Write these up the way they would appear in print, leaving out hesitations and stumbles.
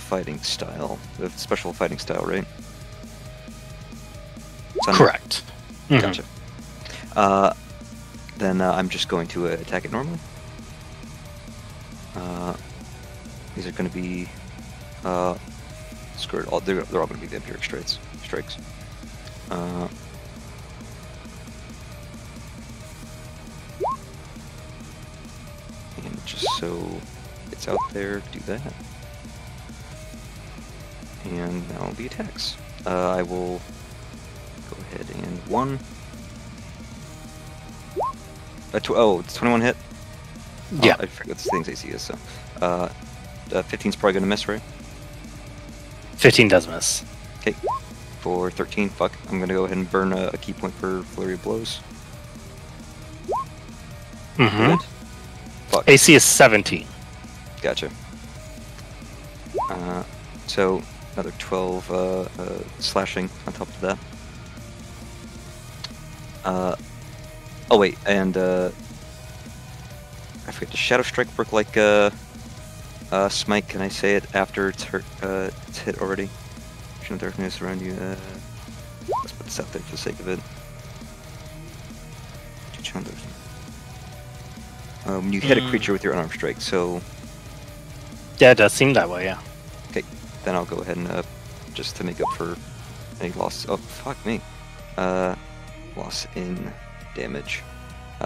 fighting style. The special fighting style, right? Correct. Gotcha. Then I'm just going to attack it normally. These are going to be screwed. They're all going to be vampiric strikes. And just so it's out there, do that. And now the attacks. I will go ahead and 1. Oh, it's 21 hit? Yeah. I forget what this thing's AC is, so. 15's probably gonna miss, right? 15 does miss. Okay. For 13, fuck. I'm gonna go ahead and burn a key point for Flurry of Blows. Good. Fuck. AC is 17. Gotcha. So, another 12 slashing on top of that. Oh wait, and I forget, does Shadow Strike work like Smite? Can I say it after it's hit already? Vision of darkness around you. Let's put this out there for the sake of it. You hit a creature with your unarmed strike, so... Yeah, it does seem that way, yeah. Okay, then I'll go ahead and, just to make up for any loss... Oh, fuck me. Loss in damage.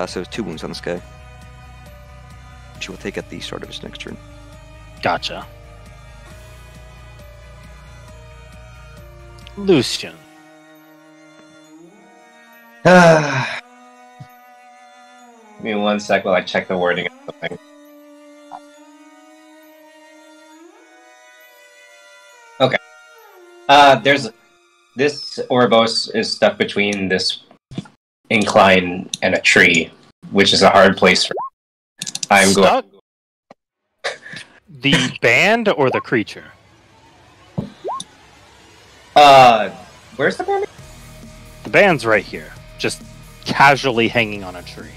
So 2 wounds on this guy. Which he will take at the start of his next turn. Gotcha. Lucian. Give me 1 sec while I check the wording of something. Okay. There's... This Ouroboros is stuck between this incline and a tree, which is a hard place for... I'm going... The band or the creature? Where's the band? The band's right here, just casually hanging on a tree.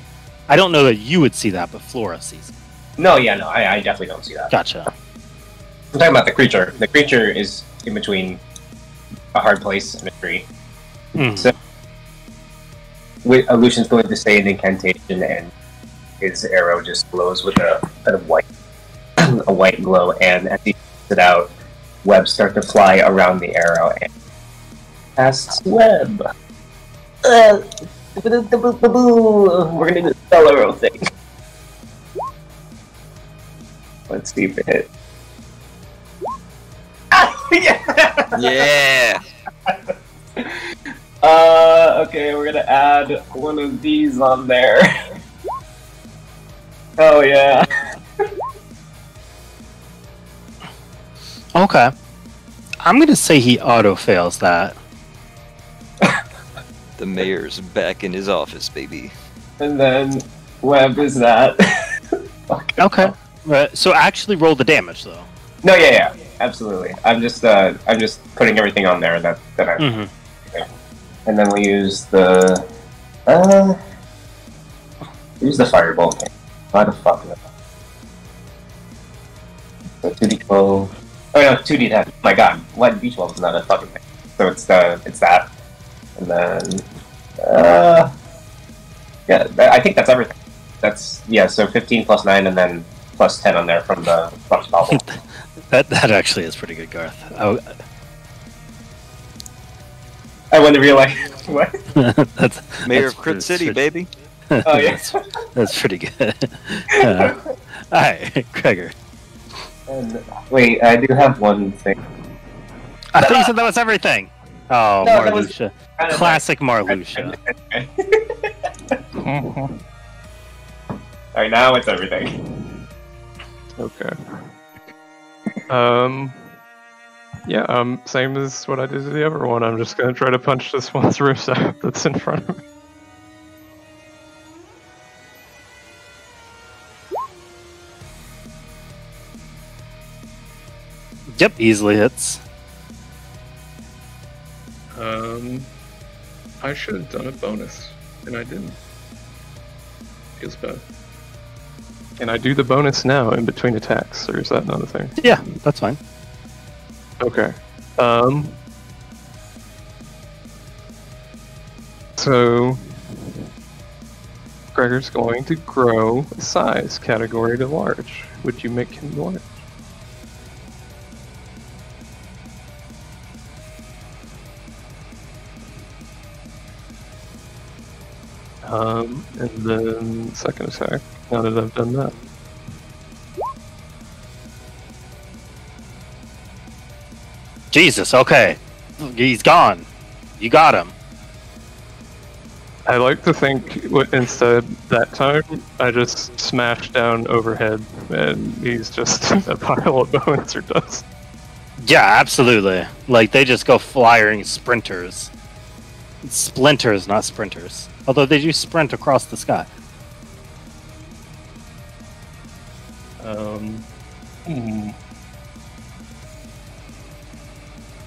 I don't know that you would see that, but Flora sees it. No, yeah, no, I definitely don't see that. Gotcha. I'm talking about the creature. The creature is in between a hard place and a tree. So, Lucian's going to say an incantation, and his arrow just glows with a kind of white, a white glow. And as he puts it out, webs start to fly around the arrow, and casts web. We're gonna do the spell arrow thing. Let's see if it hits. Yeah! Yeah! Okay, we're gonna add one of these on there. Oh, yeah. Okay. I'm gonna say he auto-fails that. The mayor's back in his office, baby. And then, web is that. Okay. So actually roll the damage, though. No, yeah, absolutely. I'm just putting everything on there that I. Okay. And then we use the firebolt. Why the fuck? So 2d12. Oh no, 2d10. My God, what d12 is not a fucking thing. So it's that, and then yeah, I think that's everything. That's So 15 plus 9, and then plus 10 on there from the spell. That actually is pretty good, Garth. I wouldn't realize what. Mayor of Crit City, baby. Oh yeah, that's pretty good. Alright, Gregor. And wait, I do have one thing. I thought you said that was everything. Oh, No, Marluxia. Classic Marluxia. Alright, now it's everything. Okay. Yeah, same as what I did to the other one. I'm just gonna try to punch this one's ribs out that's in front of me. Yep, easily hits. I should have done a bonus, and I didn't. Feels bad. Can I do the bonus now in between attacks, or is that not a thing? Yeah, that's fine. Okay. So Gregor's going to grow a size category to large. Would you make him large? And then second attack, now that I've done that. Jesus, okay. He's gone. You got him. I like to think instead that time I just smash down overhead and he's just a pile of bones or dust. Yeah, absolutely. Like, they just go flying sprinters. Splinters, not sprinters. Although they do sprint across the sky.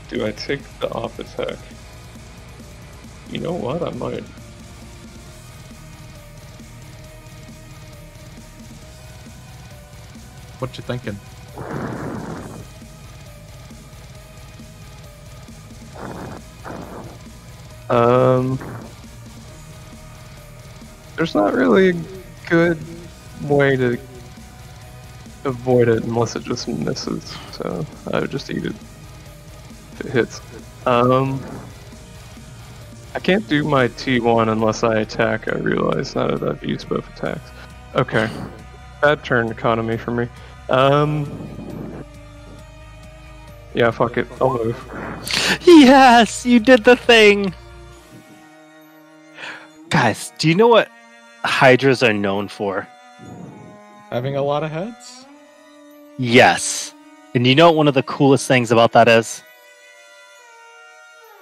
Do I take the off attack? You know what? I might. What you thinking? There's not really a good way to avoid it unless it just misses, so I would just eat it if it hits. I can't do my T1 unless I attack, I realize, now that I've used both attacks. Okay. Bad turn economy for me. Yeah, fuck it. I'll move. Yes, you did the thing. Guys, do you know what hydras are known for? Having a lot of heads? Yes. And you know what one of the coolest things about that is?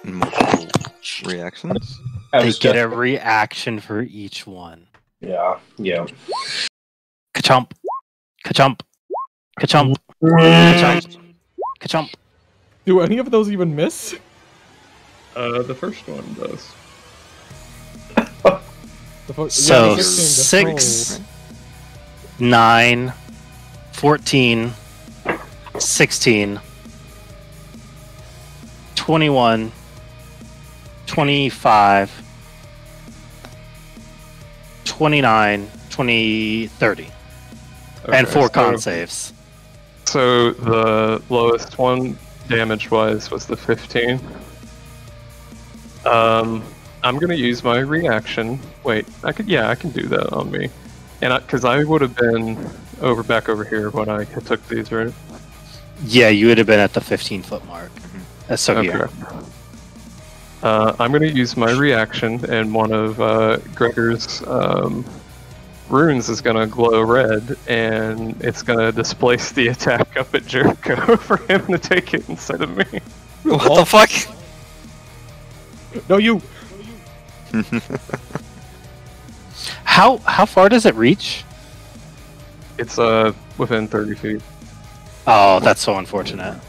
Multiple reactions. They get a reaction for each one. Yeah. Ka-chomp. Ka-chomp. Ka-chomp. Ka-chomp. Ka-chomp. Do any of those even miss? The first one does. So, Yeah, 6, 9, 14, 16, 21, 25, 29, 20, 30. And 4 con saves. So the lowest one, damage-wise, was the 15. I'm gonna use my reaction. Wait, I can do that on me, and because I would have been back over here when I took these, right? Yeah, you would have been at the 15-foot mark. So Okay. here. I'm gonna use my reaction, and one of Gregor's runes is gonna glow red, and it's gonna displace the attack up at Jericho for him to take it instead of me. What the fuck? No, you! How far does it reach? It's within 30 feet. Oh, that's so unfortunate.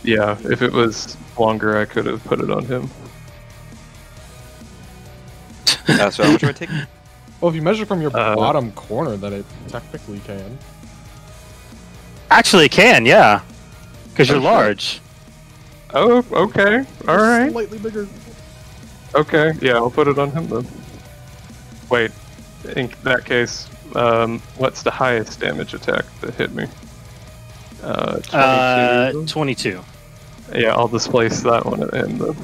Yeah, if it was longer, I could have put it on him. So how much do I take? Well, if you measure from your bottom corner, then it technically can. Actually, it can, yeah. Because you're Oh, shit. large. Oh, okay. All right. Slightly bigger. Okay, yeah, I'll put it on him then. Wait, in that case, what's the highest damage attack that hit me? 22. 22. Yeah, I'll displace that one at him then.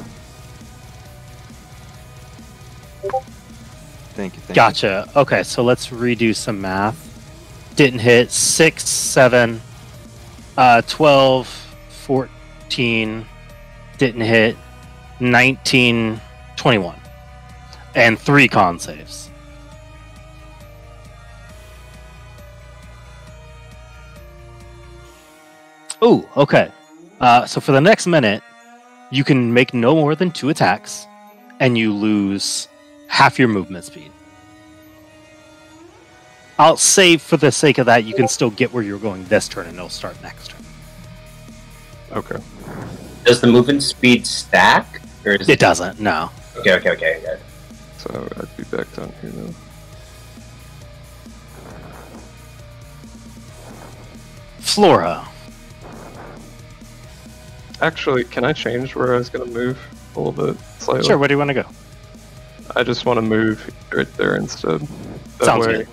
Thank you. Gotcha. Okay, so let's redo some math. Didn't hit 6, 7, 12, 14. Didn't hit 19, 21. And 3 con saves. Ooh, okay. So for the next minute, you can make no more than 2 attacks, and you lose half your movement speed. I'll say for the sake of that, you can still get where you're going this turn, and it'll start next turn. Okay. Does the movement speed stack? Or is It doesn't, no. Okay. So I'd be back down here now. Flora. Actually, can I change where I was going to move a little bit slightly? Sure, where do you want to go? I just want to move right there instead. That Sounds way good.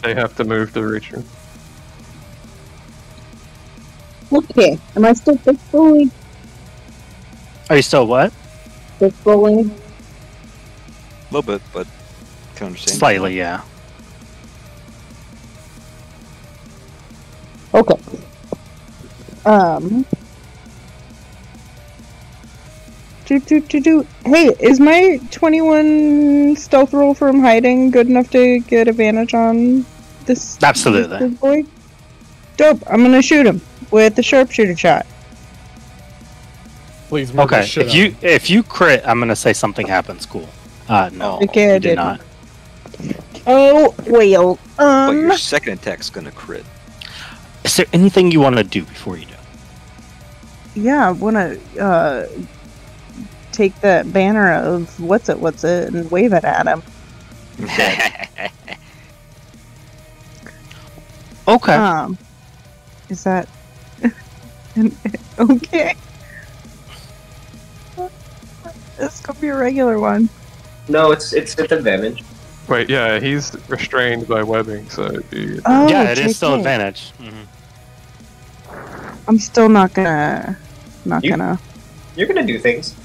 they have to move to reach me. Okay, am I still fist bowling? Are you still what? Fist bowling? A little bit, but can understand. Slightly, yeah. Okay. Hey, is my 21 stealth roll from hiding good enough to get advantage on this? Absolutely. This boy? Dope. I'm gonna shoot him with the sharpshooter shot. Please murder the Okay, shit out of him. if you crit, I'm gonna say something happens. Cool. No, Okay, I you did didn't. not. Oh, well, But your second attack's gonna crit. Is there anything you want to do before you do? yeah, I wanna, take that banner of what's it, and wave it at him. Okay. Is that... okay. This could be a regular one. No, it's at advantage. Wait, yeah, he's restrained by webbing, so it'd be... Oh, yeah, it is still JK. advantage. I'm still not gonna... You're gonna do things.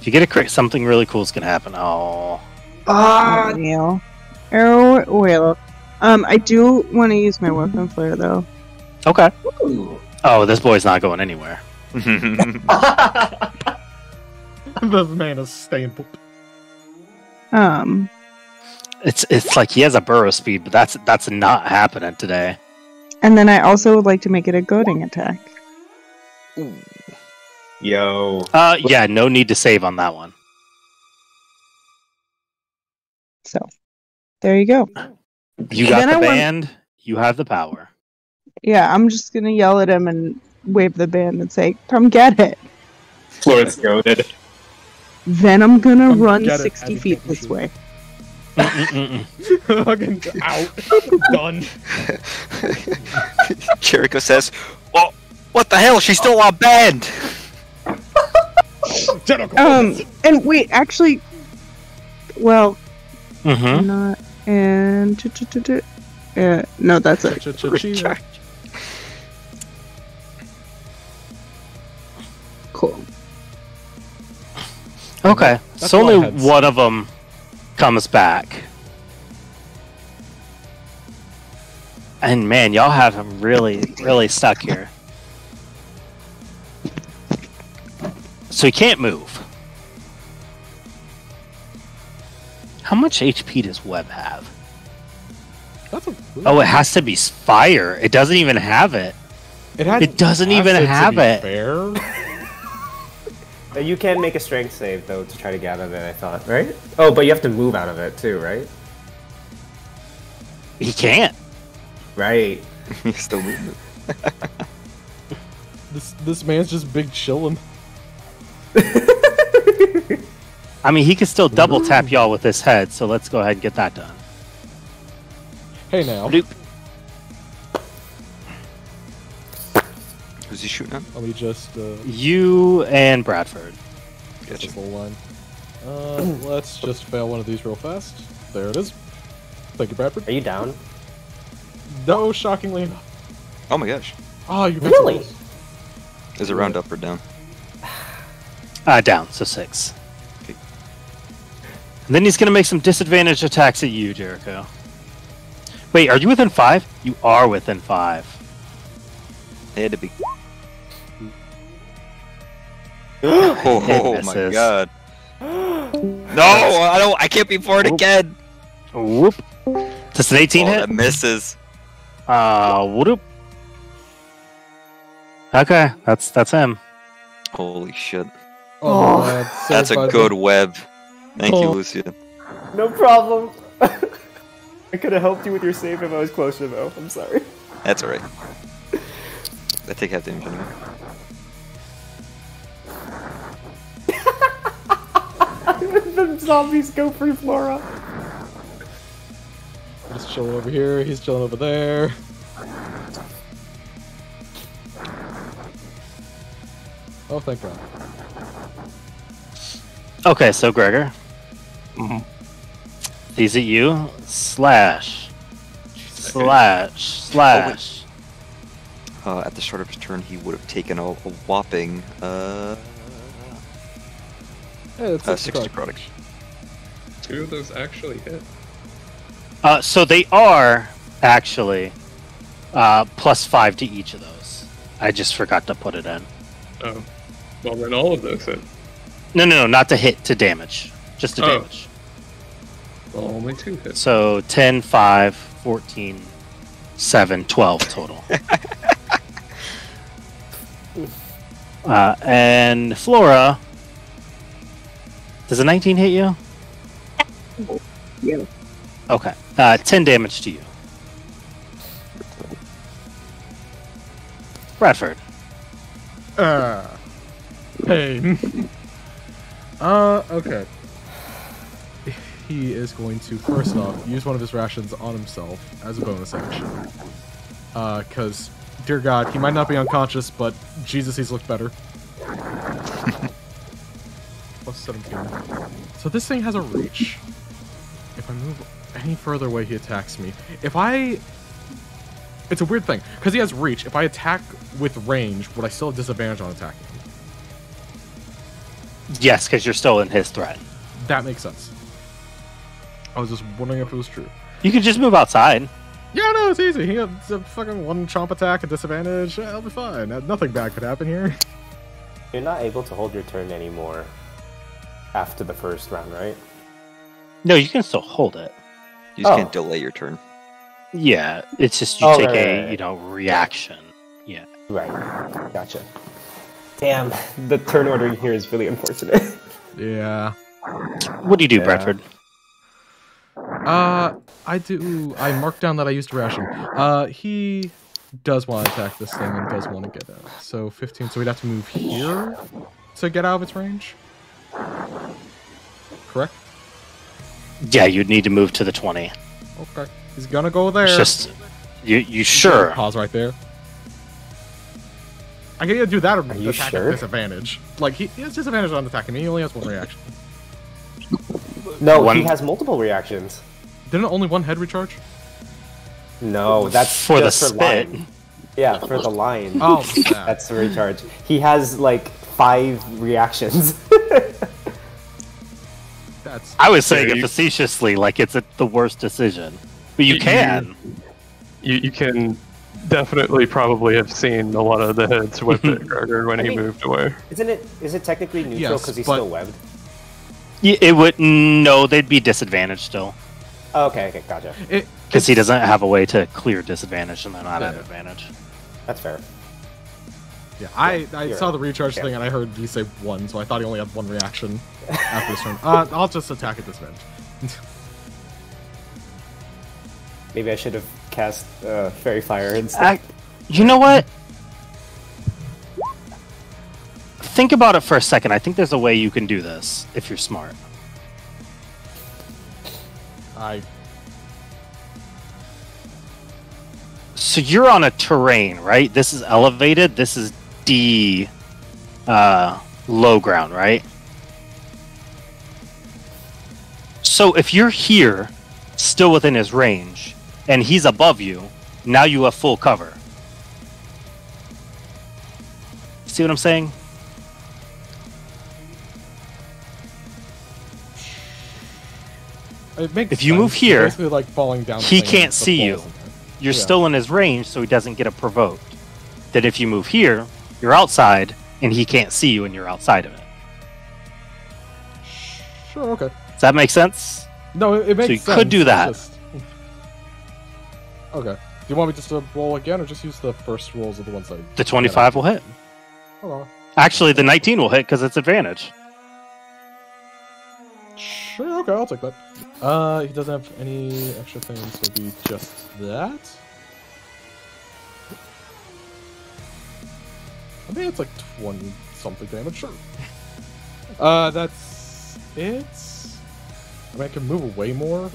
If you get a crit, something really cool is gonna happen. Oh. Ah! Well. Oh, well. I do want to use my weapon flare, though. Okay. Ooh. Oh, this boy's not going anywhere. The man is staying put. It's like he has a burrow speed, but that's not happening today. And then I also would like to make it a goading attack. Yo. Yeah, no need to save on that one. So, there you go. You got Then the I want- band. You have the power. Yeah, I'm just gonna yell at him and wave the band and say, "Come get it." Florence goaded. Then I'm gonna Come run get it, 60 as feet you this should. way. Fucking out. Done. Jericho says, "Well, what the hell? She's still on band." And wait, actually, well, Mm-hmm. not and no, that's it. Recharge. Cool. Okay, That's so all I only had. one of them comes back. And man, y'all have him really, really stuck here. So he can't move. How much HP does Webb have? That's a Oh, it has to be fire. It doesn't even have it. It doesn't even have it. Fair. You can make a strength save, though, to try to get out of it, I thought, right? Oh, but you have to move out of it, too, right? He can't. Right. He's still moving. This man's just big chillin'. I mean, he can still double tap y'all with his head, so let's go ahead and get that done. Hey now. Bloop. Who's he shooting at? Let me just You and Bradford. this Gotcha. whole line. Let's just fail one of these real fast. There it is. Thank you, Bradford. Are you down? No, shockingly enough. Oh my gosh. Oh, you Really? Is it round up or down? Down, so 6. Okay. And then he's gonna make some disadvantaged attacks at you, Jericho. Wait, are you within 5? You are within 5. It had to be. Oh my misses. god. No, I don't. I can't be bored Whoop. again. Whoop. Just an 18 Oh, hit? that misses. Whoop. Okay, that's him. Holy shit. Oh, man. That's a Saved by good the- web. Thank you, Oh. Lucia. No problem. I could have helped you with your save if I was closer, though. I'm sorry. That's alright. I take half damage anyway. The zombies go free Flora. Just chilling over here. He's chilling over there. Oh, thank God. Okay, so Gregor, Mhm. these at you. Slash. Slash. At the start of his turn, he would have taken a whopping Hey, that's 60 necrotic. 2 of those actually hit. So they are actually +5 to each of those. I just forgot to put it in. Oh. Well, then all of those hit. No, not to hit, to damage. Just to Oh. damage. Well, only 2 hits. So 10, 5, 14, 7, 12 total. And Flora, does a 19 hit you? Yeah. Okay. 10 damage to you. Bradford. Pain. Okay. He is going to, first off, use one of his rations on himself as a bonus action. Because, dear God, he might not be unconscious, but Jesus, he's looked better. Plus 17. So this thing has a reach. If I move any further away, he attacks me. It's a weird thing, because he has reach. If I attack with range, would I still have disadvantage on attacking him? Yes, because you're still in his threat. That makes sense. I was just wondering if it was true. You can just move outside. Yeah, no, it's easy. He has a fucking one chomp attack, a disadvantage. Yeah, I'll be fine. Nothing bad could happen here. You're not able to hold your turn anymore after the first round, right? No, you can still hold it. You just Oh. can't delay your turn. Yeah, it's just you Oh, take right. a reaction. Yeah. Right. Gotcha. Damn, the turn ordering here is really unfortunate. Yeah. What do you do, Yeah. Bradford? I marked down that I used a ration. He does want to attack this thing and does want to get out. So 15, so we'd have to move here to get out of its range? Correct? Yeah, you'd need to move to the 20. Okay. He's gonna go there. It's just you sure? Pause right there. I can either do that or you attack sure? at disadvantage. Like, he has disadvantage on attacking me, he only has one reaction. No, One- he has multiple reactions. Didn't only one head recharge? No, that's For the just for spit. line. Yeah, for the line. Oh, That's the recharge. He has like 5 reactions. that's... I was saying Yeah, it you- facetiously, like it's the worst decision, but you You- can. You can definitely probably have seen a lot of the heads with it, Gregor, when he mean- moved away. Is it technically neutral Yes, because he's but- still webbed? It would no, they'd be disadvantaged still Oh, okay, gotcha. because he doesn't have a way to clear disadvantage and they're not at Yeah. advantage. That's fair. Yeah, I you're saw right. the recharge Yeah. thing and I heard you say 1, so I thought he only had 1 reaction after his turn. I'll just attack at disadvantage. Maybe I should have cast Fairy Fire instead. You know what? Think about it for a second. I think there's a way you can do this if you're smart. So you're on a terrain, right? This is elevated. This is low ground, right? So if you're here, still within his range, and he's above you, now you have full cover. See what I'm saying? It makes If you sense. move It's here, basically like falling down. he the thing can't and the see you. balls in there. You're Yeah. still in his range, so he doesn't get a provoked. Then if you move here, you're outside, and he can't see you, and you're outside of it. Sure, okay. Does that make sense? No, it makes So you sense. could do it's that. just- Okay. Do you want me just to roll again, or just use the first rolls of the ones I... The 25 will hit. Oh, Actually, the 19 will hit because it's advantage. sure, okay, I'll take that. He doesn't have any extra things, so it'll be just that. I think it's like 20-something damage, sure. That's it. I mean, I can move away more,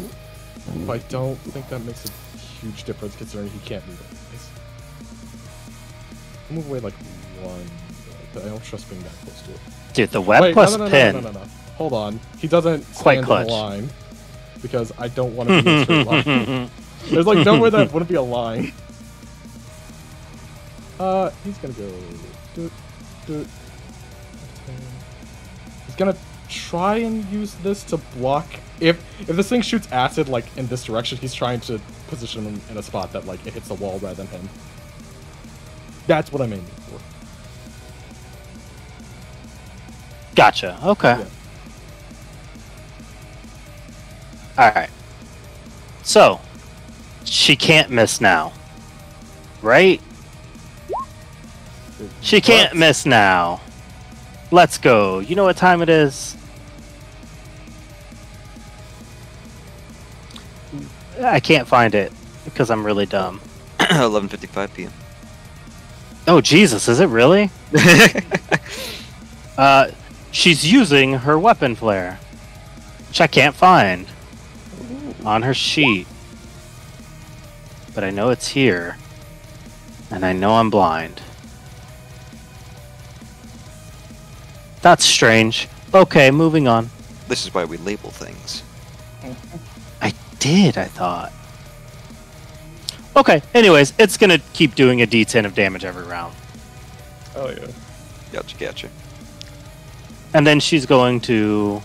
but I don't think that makes a huge difference considering he can't move anyways. I'll move away like 1, like I don't trust being that close to it. Dude, the web Wait, plus no. pin. Hold on. He doesn't Quite stand clutch. in a line. Because I don't want to be in a straight line. There's like nowhere that wouldn't be a line. He's gonna go... He's gonna try and use this to block... If this thing shoots acid, like, in this direction, he's trying to position him in a spot that, like, it hits the wall rather than him. That's what I'm aiming for. Gotcha. Okay. Yeah. Alright. So, she can't miss now. Right? She can't miss now. Let's go. You know what time it is? I can't find it because I'm really dumb. 11:55 p.m. Oh, Jesus, is it really? She's using her weapon flare, which I can't find on her sheet. But I know it's here, and I know I'm blind. That's strange. Okay, moving on. This is why we label things. I did, I thought. Okay, anyways, it's gonna keep doing a D10 of damage every round. Oh yeah. Gotcha. And then she's going to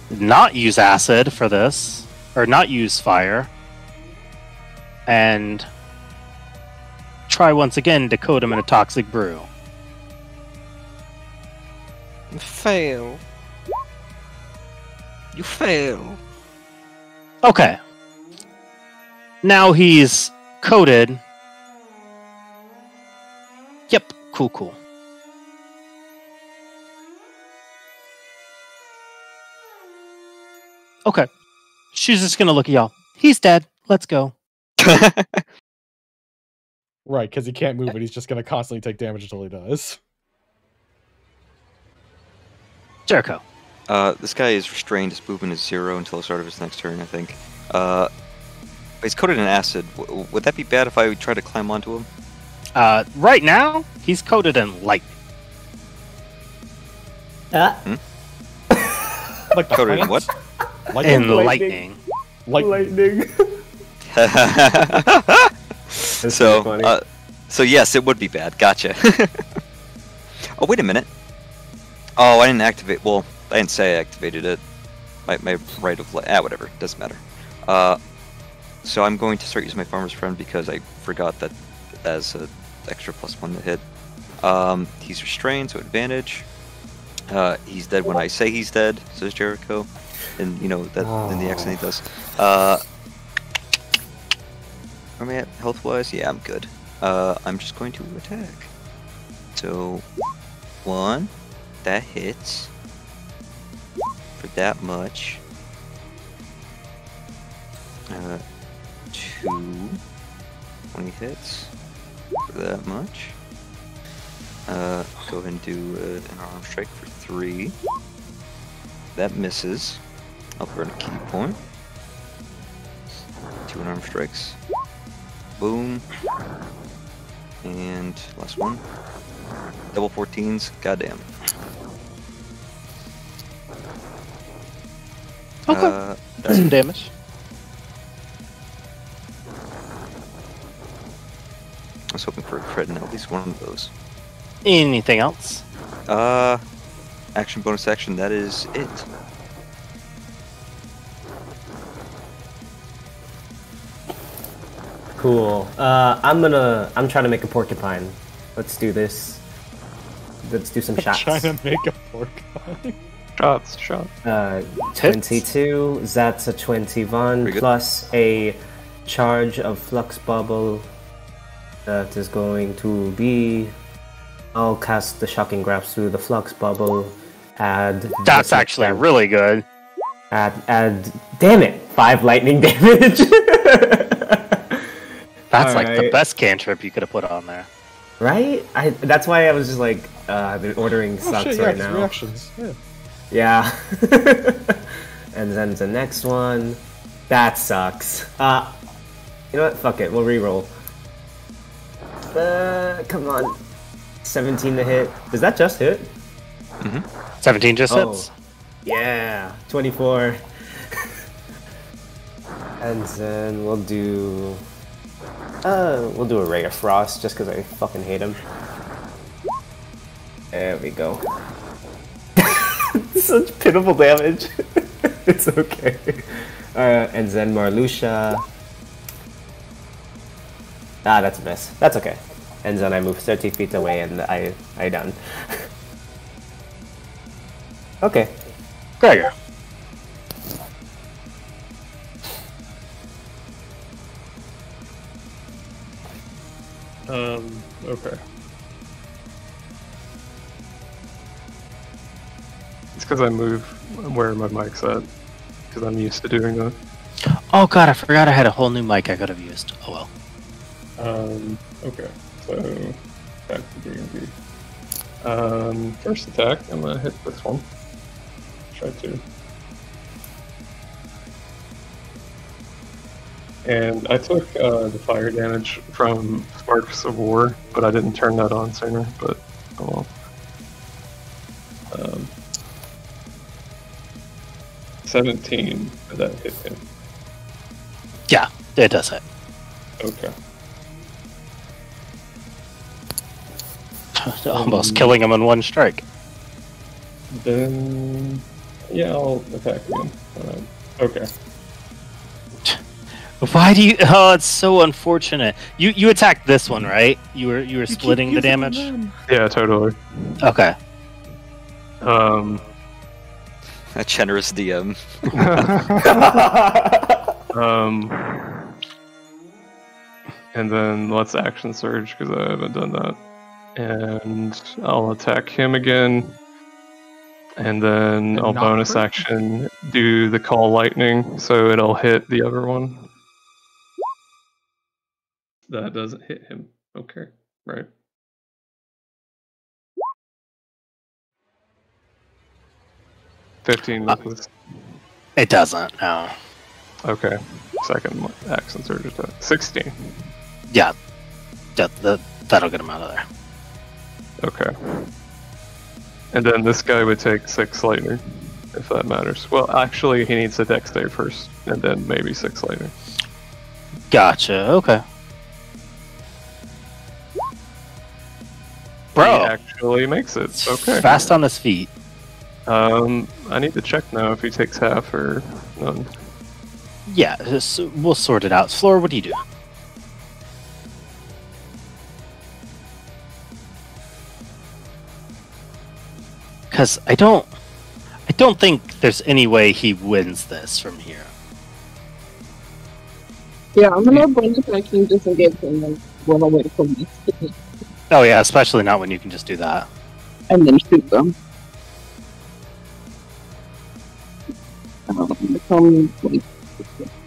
not use acid for this, or not use fire, and try once again to coat him in a toxic brew. Fail. You fail. Okay. Now he's coated. Yep, cool. Okay. She's just gonna look at y'all. He's dead. Let's go. Right, because he can't move it. He's just going to constantly take damage until he does. Jericho. This guy is restrained. His movement is 0 until the start of his next turn, I think. He's coated in acid. Would that be bad if I try to climb onto him? Right now, he's coated in light. Like the Coated in plants? what? Like In lightning. lightning. Lightning. That's so, pretty funny. so yes, it would be bad. Gotcha. Oh, wait a minute. Oh, I didn't activate. Well, I didn't say I activated it. My right of whatever. Doesn't matter. So I'm going to start using my Farmer's Friend because I forgot that as an extra +1 to hit. He's restrained, so advantage. He's dead when I say he's dead, says Jericho. And you know that in the accent he does. Where am I at health-wise? Yeah, I'm good. I'm just going to attack. So 1, that hits for that much. 2, 20 hits for that much. Go ahead and do an arm strike for 3. That misses. I'll burn a key point. 2 unarmed strikes. Boom. And last one. Double 14s. Goddamn. Okay. That's some damage. I was hoping for a crit and at least one of those. Anything else? Action, bonus action, that is it. Cool. I'm trying to make a porcupine. Let's do this. Let's do some shots. Trying to make a porcupine. Shot. 22. That's a 21 plus a charge of flux bubble. That is going to be. I'll cast the shocking grasp through the flux bubble. Add. That's actually really good. Add. Damn it! 5 lightning damage. That's like the Alright. best cantrip you could have put on there. Right? That's why I was just like, the ordering Oh sucks shit, yeah, right it's now. reactions. Yeah. Yeah. And then the next one. That sucks. You know what? Fuck it. We'll reroll. Come on. 17 to hit. Does that just hit? 17 just hits. Yeah, 24. And then we'll do a Ray of Frost just because I fucking hate him. There we go. Such pitiful damage. It's okay. And then Marluxia. Ah, that's a miss. That's okay. And then I move 30 feet away and I done. Okay. Gregor. Okay. It's because I move where my mic's at, because I'm used to doing that. Oh god, I forgot I had a whole new mic I could have used. Oh well. Okay, so back to D&D. First attack, I'm gonna hit this one. Try to. And I took the fire damage from Sparks of War, but I didn't turn that on sooner, but oh well. 17, did that hit him? Yeah, it does hit. Okay. Almost killing him in one strike. Then, yeah, I'll attack again. Okay. Why do you? Oh, it's so unfortunate. You attacked this one, right? You were splitting the damage. Yeah, totally. Okay. A generous DM. And then let's action surge because I haven't done that. And I'll attack him again. And then I'll bonus action do the call lightning, so it'll hit the other one. That doesn't hit him. Okay, right. This. It doesn't. No. Okay. Second action surge attack. 16. Yeah. That'll get him out of there. Okay. And then this guy would take 6 lightning, if that matters. Well, actually, he needs a dex save first, and then maybe 6 lightning. Gotcha. Okay. Bro, he actually makes it. Okay. Fast on his feet. I need to check now if he takes half or none. Yeah, we'll sort it out. Floor, what do you do? Because I don't think there's any way he wins this from here. Yeah, I'm gonna bring it back and just engage him and run away from me. Oh yeah, especially not when you can just do that. And then shoot them. Like,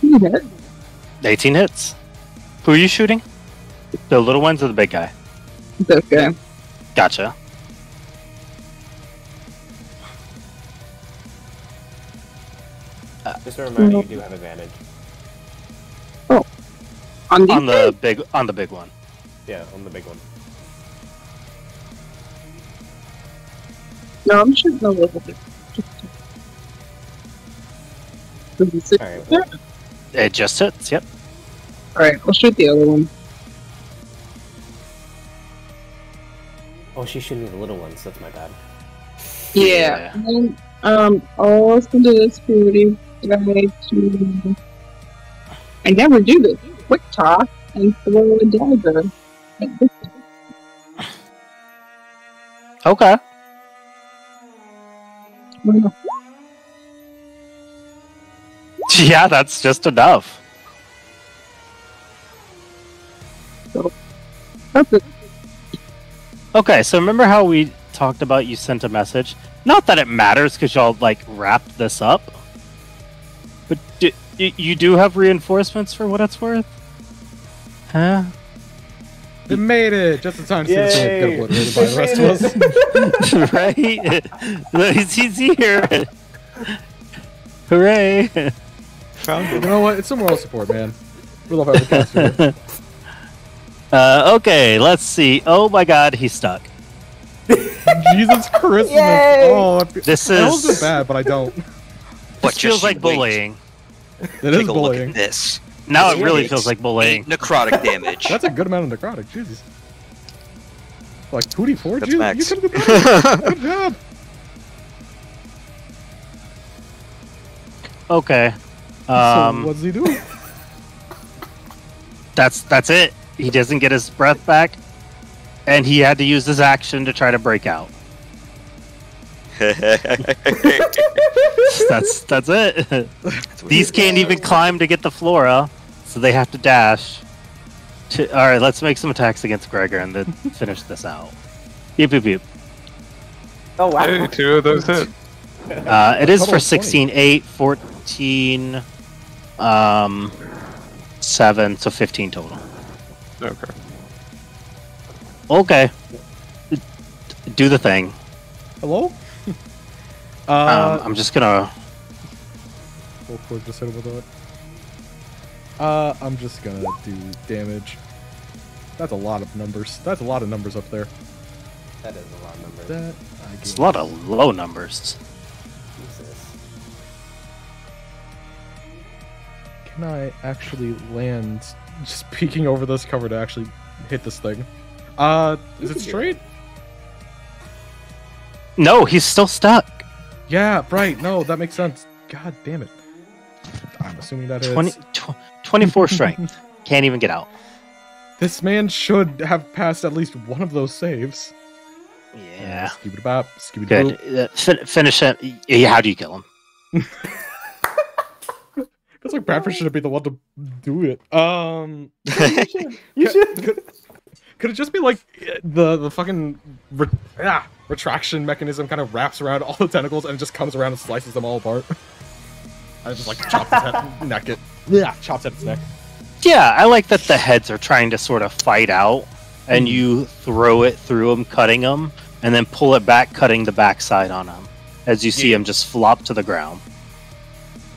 hit. 18 hits. Who are you shooting? The little ones or the big guy? This guy. Gotcha. Just a reminder, you do have advantage. Oh, on the big one. Yeah, on the big one. No, I'm shooting a little bit. Alright, well, It just hits. Yep. Alright, I'll shoot the other one. oh, she's shooting the little ones. That's my bad. Yeah. And then, I'll listen to this pretty guy to. I never do this. Quick talk and throw a dagger. Like this. Okay. Yeah, that's just enough. So, that's it. Okay, so remember how we talked about you sent a message? Not that it matters because y'all like wrapped this up, but You do have reinforcements for what it's worth? Huh? They made it just in time to see the get obliterated by the rest of us. Right? He's here. Hooray! Found You know what? It's some moral support, man. We love having cast here. Okay, let's see. Oh my god, he's stuck. Jesus Christmas! Yay! Oh, This I almost is... feel bad, but I don't. This feels like bullying. It Take is a bullying. look at this. Now It's it really eight- feels like bullying. 8 necrotic damage. That's a good amount of necrotic. Jesus. Like 2d4? That's You max. could have done better. Good job. Okay. So what's he doing? That's it. He doesn't get his breath back, and he had to use his action to try to break out. That's it. These can't even climb to get the flora, so they have to dash. All right, let's make some attacks against Gregor and then finish this out. Beep beep beep. Oh wow. Hey, 2 of those hit. It is Total for of 16, 8, 14, 7, so 15 total. Okay. Okay. Do the thing. Hello? I'm just gonna... Full quick, just hit him with it. I'm just gonna do damage. That's a lot of numbers. That's a lot of numbers up there. That is a lot of numbers. That It's a lot of low numbers. Jesus. Can I actually land just peeking over this cover to actually hit this thing? Is it straight? No, he's still stuck. Yeah, right. No, that makes sense. God damn it. I'm assuming that 20, is. 24 strength. Can't even get out. This man should have passed at least one of those saves. Yeah. Skibidi-bop, skibidi-boop. Good. Finish it. Yeah, how do you kill him? It's like Bradford shouldn't be the one to do it. You should. Could it just be like the fucking retraction mechanism kind of wraps around all the tentacles and it just comes around and slices them all apart? I just like chops its head, neck it. Yeah, chops at its neck. Yeah, I like that the heads are trying to sort of fight out, and you throw it through them, cutting them, and then pull it back, cutting the backside on them, as you see him just flop to the ground.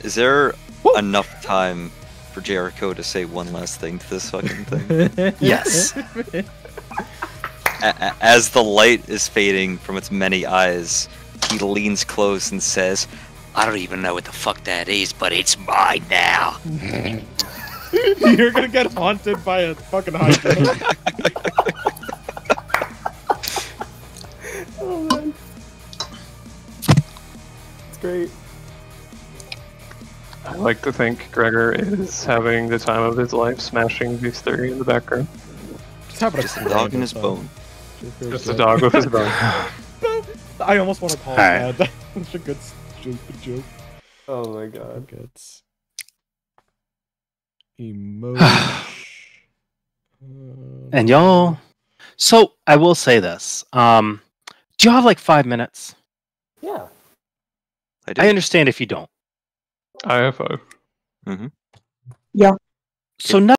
Is there enough time for Jericho to say one last thing to this fucking thing? Yes. As the light is fading from its many eyes, he leans close and says, I don't even know what the fuck that is, but it's mine now. You're gonna get haunted by a fucking hydra. Oh man. It's great. I like to think Gregor is having the time of his life smashing these 30 in the background. Just have Just a dog in his bone. Just a dog with his bone. I almost want to call it Alright. that. That's a good joke. Oh my god. It's emotion. And y'all... So, I will say this. Do you have like 5 minutes? Yeah. I do. I understand if you don't. I have 5. Mm-hmm. Yeah. So now